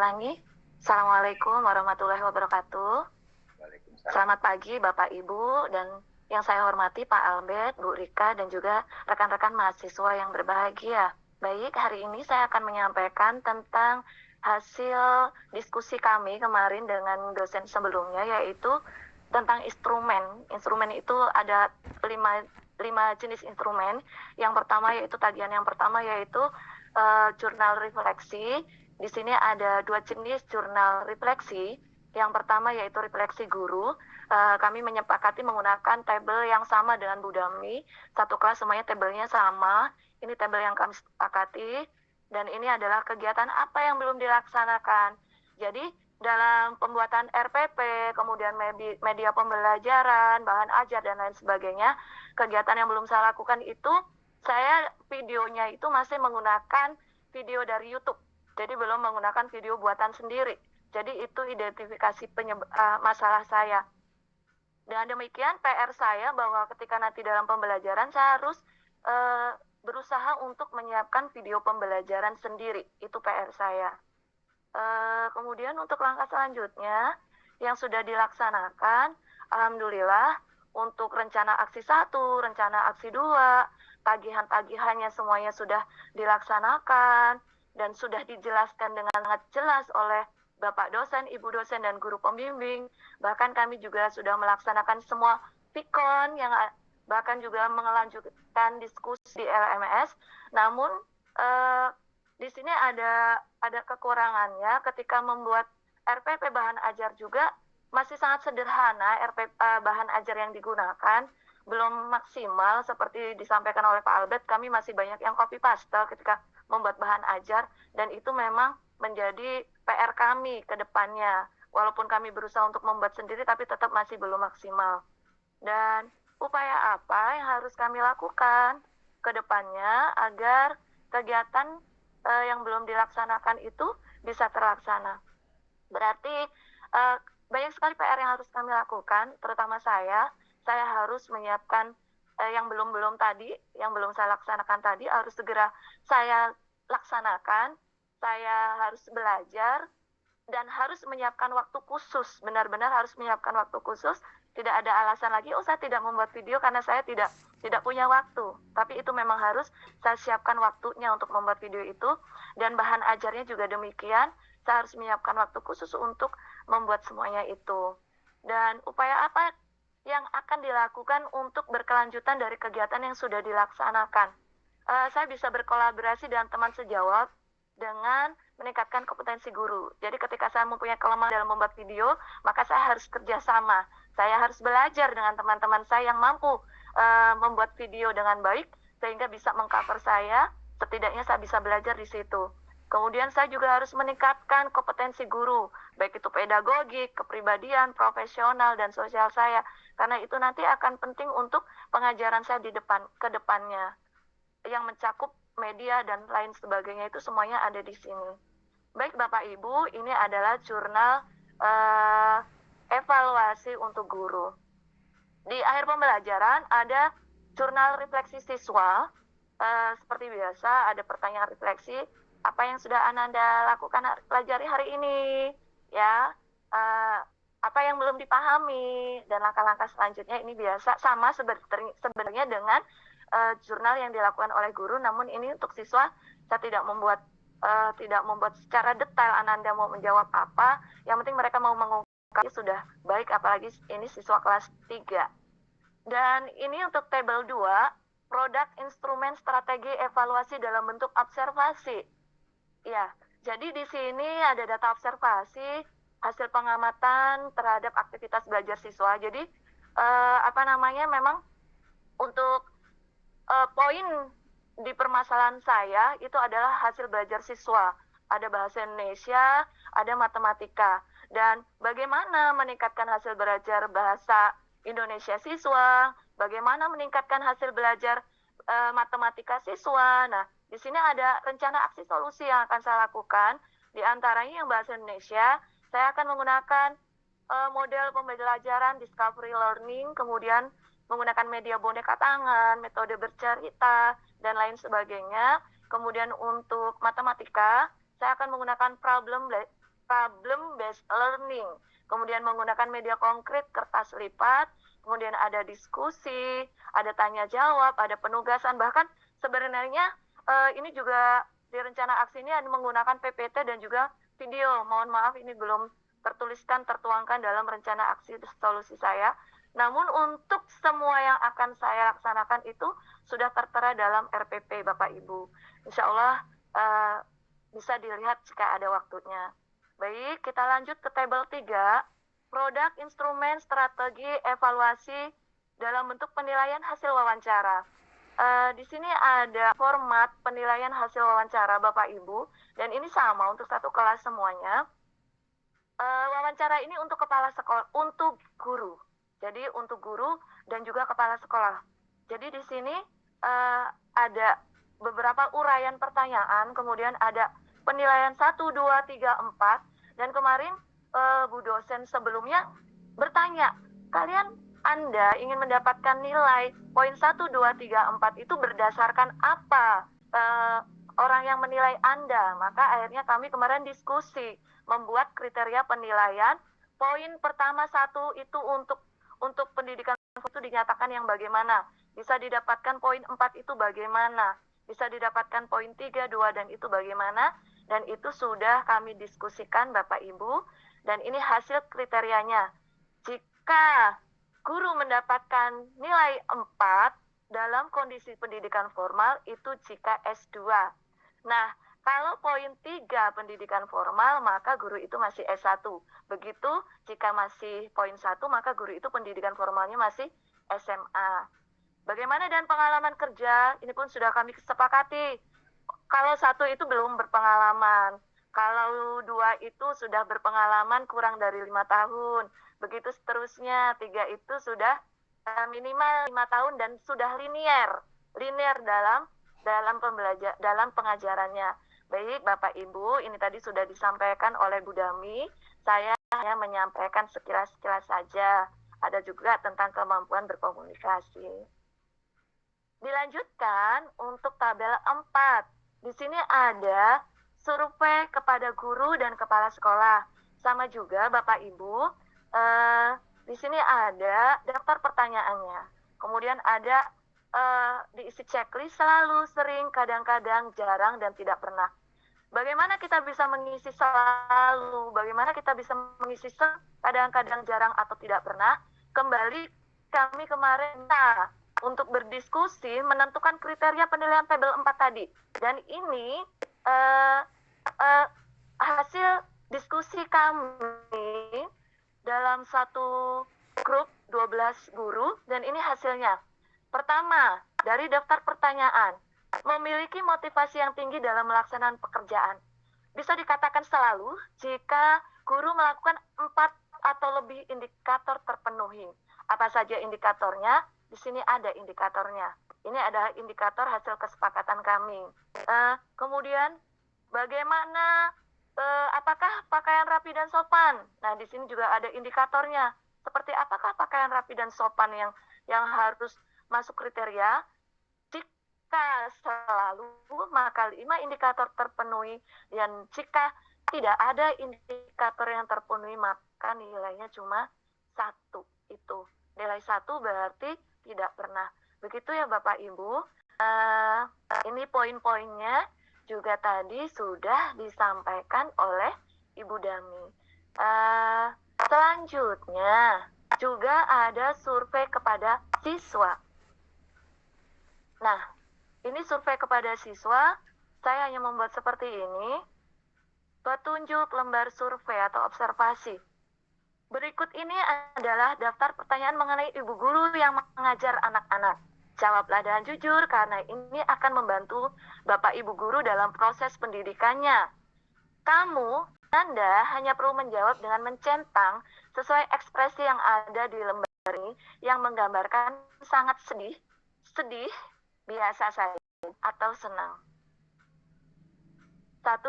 ulangi. Assalamualaikum warahmatullahi wabarakatuh. Waalaikumsalam. Selamat pagi Bapak Ibu dan yang saya hormati Pak Albert, Bu Rika dan juga rekan-rekan mahasiswa yang berbahagia. Baik, hari ini saya akan menyampaikan tentang hasil diskusi kami kemarin dengan dosen sebelumnya, yaitu tentang instrumen. Instrumen itu ada lima jenis instrumen. Yang pertama yaitu tagihan yang pertama yaitu jurnal refleksi. Di sini ada dua jenis jurnal refleksi. Yang pertama yaitu refleksi guru. Kami menyepakati menggunakan tabel yang sama dengan Bu Dami. Satu kelas semuanya tabelnya sama. Ini tabel yang kami sepakati. Dan ini adalah kegiatan apa yang belum dilaksanakan. Jadi dalam pembuatan RPP, kemudian media pembelajaran, bahan ajar, dan lain sebagainya, kegiatan yang belum saya lakukan itu, saya videonya itu masih menggunakan video dari YouTube. Jadi belum menggunakan video buatan sendiri. Jadi itu identifikasi masalah saya. Dengan demikian PR saya bahwa ketika nanti dalam pembelajaran saya harus berusaha untuk menyiapkan video pembelajaran sendiri. Itu PR saya. Kemudian untuk langkah selanjutnya yang sudah dilaksanakan, alhamdulillah untuk rencana aksi 1, rencana aksi 2, tagihan-tagihannya semuanya sudah dilaksanakan dan sudah dijelaskan dengan sangat jelas oleh Bapak dosen, Ibu dosen, dan guru pembimbing. Bahkan kami juga sudah melaksanakan semua Vikon yang bahkan juga melanjutkan diskusi di LMS. Namun di sini ada kekurangannya ketika membuat RPP bahan ajar juga masih sangat sederhana. Bahan ajar yang digunakan belum maksimal seperti disampaikan oleh Pak Albert. Kami masih banyak yang copy paste ketika membuat bahan ajar dan itu memang menjadi PR kami ke depannya. Walaupun kami berusaha untuk membuat sendiri tapi tetap masih belum maksimal. Dan upaya apa yang harus kami lakukan ke depannya agar kegiatan yang belum dilaksanakan itu bisa terlaksana. Berarti banyak sekali PR yang harus kami lakukan, terutama saya harus menyiapkan yang belum tadi, yang belum saya laksanakan tadi harus segera saya laksanakan. Saya harus belajar dan harus menyiapkan waktu khusus, benar-benar harus menyiapkan waktu khusus. Tidak ada alasan lagi, saya tidak membuat video karena saya tidak punya waktu. Tapi itu memang harus saya siapkan waktunya untuk membuat video itu. Dan bahan ajarnya juga demikian, saya harus menyiapkan waktu khusus untuk membuat semuanya itu. Dan upaya apa yang akan dilakukan untuk berkelanjutan dari kegiatan yang sudah dilaksanakan? Saya bisa berkolaborasi dengan teman sejawat dengan meningkatkan kompetensi guru. Jadi ketika saya mempunyai kelemahan dalam membuat video, maka saya harus kerjasama. Saya harus belajar dengan teman-teman saya yang mampu membuat video dengan baik, sehingga bisa mengcover saya, setidaknya saya bisa belajar di situ. Kemudian saya juga harus meningkatkan kompetensi guru, baik itu pedagogik, kepribadian, profesional, dan sosial saya. Karena itu nanti akan penting untuk pengajaran saya ke depannya. Yang mencakup media dan lain sebagainya itu semuanya ada di sini. Baik Bapak Ibu, ini adalah jurnal evaluasi untuk guru. Di akhir pembelajaran ada jurnal refleksi siswa. Seperti biasa ada pertanyaan refleksi, apa yang sudah Ananda lakukan pelajari hari ini, ya, apa yang belum dipahami, dan langkah-langkah selanjutnya. Ini biasa sama sebenarnya dengan jurnal yang dilakukan oleh guru, namun ini untuk siswa saya tidak membuat secara detail Ananda mau menjawab apa, yang penting mereka mau mengungkapkan sudah baik, apalagi ini siswa kelas 3. Dan ini untuk tabel 2, produk instrumen strategi evaluasi dalam bentuk observasi. Ya, jadi di sini ada data observasi, hasil pengamatan terhadap aktivitas belajar siswa. Jadi memang untuk poin di permasalahan saya itu adalah hasil belajar siswa. Ada bahasa Indonesia, ada matematika. Dan bagaimana meningkatkan hasil belajar bahasa Indonesia siswa, bagaimana meningkatkan hasil belajar matematika siswa. Nah, di sini ada rencana aksi solusi yang akan saya lakukan. Di antaranya yang bahasa Indonesia, saya akan menggunakan model pembelajaran discovery learning, kemudian menggunakan media boneka tangan, metode bercerita, dan lain sebagainya. Kemudian untuk matematika, saya akan menggunakan problem problem based learning, kemudian menggunakan media konkret, kertas lipat, kemudian ada diskusi, ada tanya jawab, ada penugasan, bahkan sebenarnya ini juga di rencana aksi ini ada menggunakan PPT dan juga video. Mohon maaf ini belum tertuangkan dalam rencana aksi solusi saya. Namun untuk semua yang akan saya laksanakan itu sudah tertera dalam RPP Bapak Ibu. Insya Allah bisa dilihat jika ada waktunya. Baik, kita lanjut ke tabel 3. Produk, instrumen, strategi, evaluasi dalam bentuk penilaian hasil wawancara. Di sini ada format penilaian hasil wawancara Bapak Ibu, dan ini sama untuk satu kelas semuanya. Wawancara ini untuk kepala sekolah, untuk guru. Jadi untuk guru dan juga kepala sekolah. Jadi di sini ada beberapa uraian pertanyaan, kemudian ada penilaian 1, 2, 3, 4, dan kemarin Bu dosen sebelumnya bertanya, Anda ingin mendapatkan nilai poin 1, 2, 3, 4 itu berdasarkan apa orang yang menilai Anda? Maka akhirnya kami kemarin diskusi membuat kriteria penilaian. Poin pertama 1 itu untuk pendidikan itu dinyatakan yang bagaimana, bisa didapatkan poin 4 itu bagaimana, bisa didapatkan poin 3, 2 dan itu bagaimana, dan itu sudah kami diskusikan Bapak Ibu, dan ini hasil kriterianya. Jika guru mendapatkan nilai 4 dalam kondisi pendidikan formal itu jika S2. Nah, kalau poin 3 pendidikan formal, maka guru itu masih S1. Begitu jika masih poin 1, maka guru itu pendidikan formalnya masih SMA. Bagaimana dengan pengalaman kerja? Ini pun sudah kami sepakati. Kalau 1 itu belum berpengalaman. Kalau 2 itu sudah berpengalaman kurang dari 5 tahun. Begitu seterusnya. 3 itu sudah minimal 5 tahun dan sudah linear dalam pengajarannya. Baik Bapak Ibu, ini tadi sudah disampaikan oleh Bu Dami. Saya hanya menyampaikan sekilas-sekilas saja. Ada juga tentang kemampuan berkomunikasi. Dilanjutkan untuk tabel 4. Di sini ada survei kepada guru dan kepala sekolah. Sama juga Bapak Ibu, di sini ada daftar pertanyaannya. Kemudian ada diisi checklist selalu, sering, kadang-kadang, jarang, dan tidak pernah. Bagaimana kita bisa mengisi selalu, bagaimana kita bisa mengisi kadang-kadang, jarang, atau tidak pernah? Kembali kami kemarin untuk berdiskusi menentukan kriteria penilaian tabel 4 tadi. Dan ini hasil diskusi kami dalam satu grup 12 guru, dan ini hasilnya. Pertama, dari daftar pertanyaan, memiliki motivasi yang tinggi dalam melaksanakan pekerjaan. Bisa dikatakan selalu jika guru melakukan 4 atau lebih indikator terpenuhi. Apa saja indikatornya? Di sini ada indikatornya. Ini adalah indikator hasil kesepakatan kami. Kemudian, bagaimana, apakah pakaian rapi dan sopan? Nah, di sini juga ada indikatornya. Seperti apakah pakaian rapi dan sopan yang harus masuk kriteria? Jika selalu, maka 5 indikator terpenuhi, dan jika tidak ada indikator yang terpenuhi, maka nilainya cuma 1 itu. Nilai 1 berarti tidak pernah. Begitu ya Bapak Ibu. Ini poin-poinnya juga tadi sudah disampaikan oleh Ibu Dami. Selanjutnya juga ada survei kepada siswa. Nah, ini survei kepada siswa. Saya hanya membuat seperti ini. Petunjuk lembar survei atau observasi. Berikut ini adalah daftar pertanyaan mengenai ibu guru yang mengajar anak-anak. Jawablah dengan jujur karena ini akan membantu Bapak Ibu guru dalam proses pendidikannya. Anda hanya perlu menjawab dengan mencentang sesuai ekspresi yang ada di lembar ini yang menggambarkan sangat sedih, biasa saja, atau senang. 1.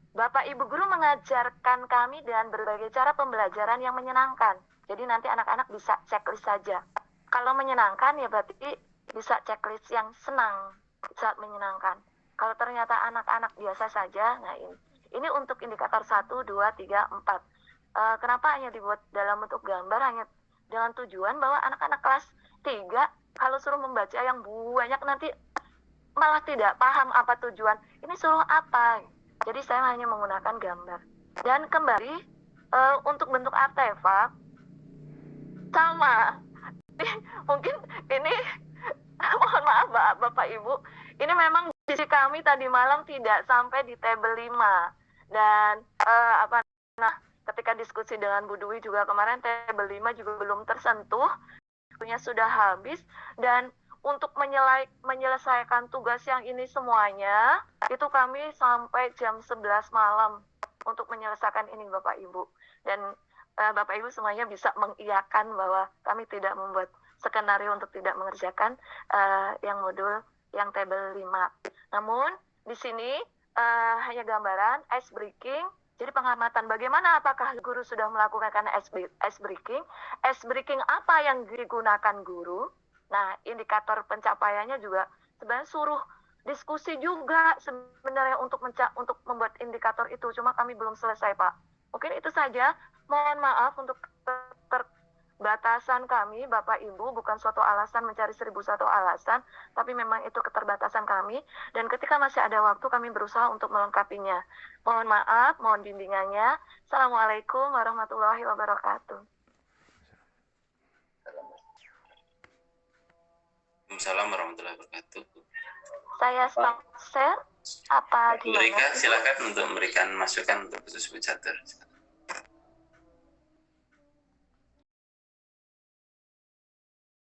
Bapak Ibu guru mengajarkan kami dengan berbagai cara pembelajaran yang menyenangkan. Jadi nanti anak-anak bisa checklist saja. Kalau menyenangkan ya berarti bisa checklist yang senang saat menyenangkan. Kalau ternyata anak-anak biasa saja, nah Ini untuk indikator 1, 2, 3, 4. Kenapa hanya dibuat dalam bentuk gambar, hanya dengan tujuan bahwa anak-anak kelas 3 kalau suruh membaca yang banyak nanti malah tidak paham apa tujuan. Ini suruh apa? Jadi saya hanya menggunakan gambar. Dan kembali untuk bentuk artefak sama. Mungkin ini mohon maaf Bapak Ibu, ini memang visi kami tadi malam tidak sampai di table 5. Dan ketika diskusi dengan Bu Dwi juga kemarin, table 5 juga belum tersentuh, waktunya sudah habis. Dan untuk menyelesaikan tugas yang ini semuanya, itu kami sampai jam 11 malam untuk menyelesaikan ini Bapak Ibu. Dan Bapak Ibu semuanya bisa mengiyakan bahwa kami tidak membuat skenario untuk tidak mengerjakan yang modul yang table 5. Namun di sini hanya gambaran ice breaking. Jadi pengamatan bagaimana, apakah guru sudah melakukan ice breaking? Ice breaking apa yang digunakan guru? Nah, indikator pencapaiannya juga sebenarnya suruh diskusi juga sebenarnya untuk membuat indikator itu. Cuma kami belum selesai, Pak. Mungkin itu saja. Mohon maaf untuk keterbatasan kami, Bapak Ibu, bukan suatu alasan mencari 1001 alasan, tapi memang itu keterbatasan kami. Dan ketika masih ada waktu, kami berusaha untuk melengkapinya. Mohon maaf, mohon bimbingannya. Assalamualaikum warahmatullahi wabarakatuh. Waalaikumsalam warahmatullahi wabarakatuh. Saya stop share. Apa gimana? Silakan untuk memberikan masukan untuk khusus Bu Catur.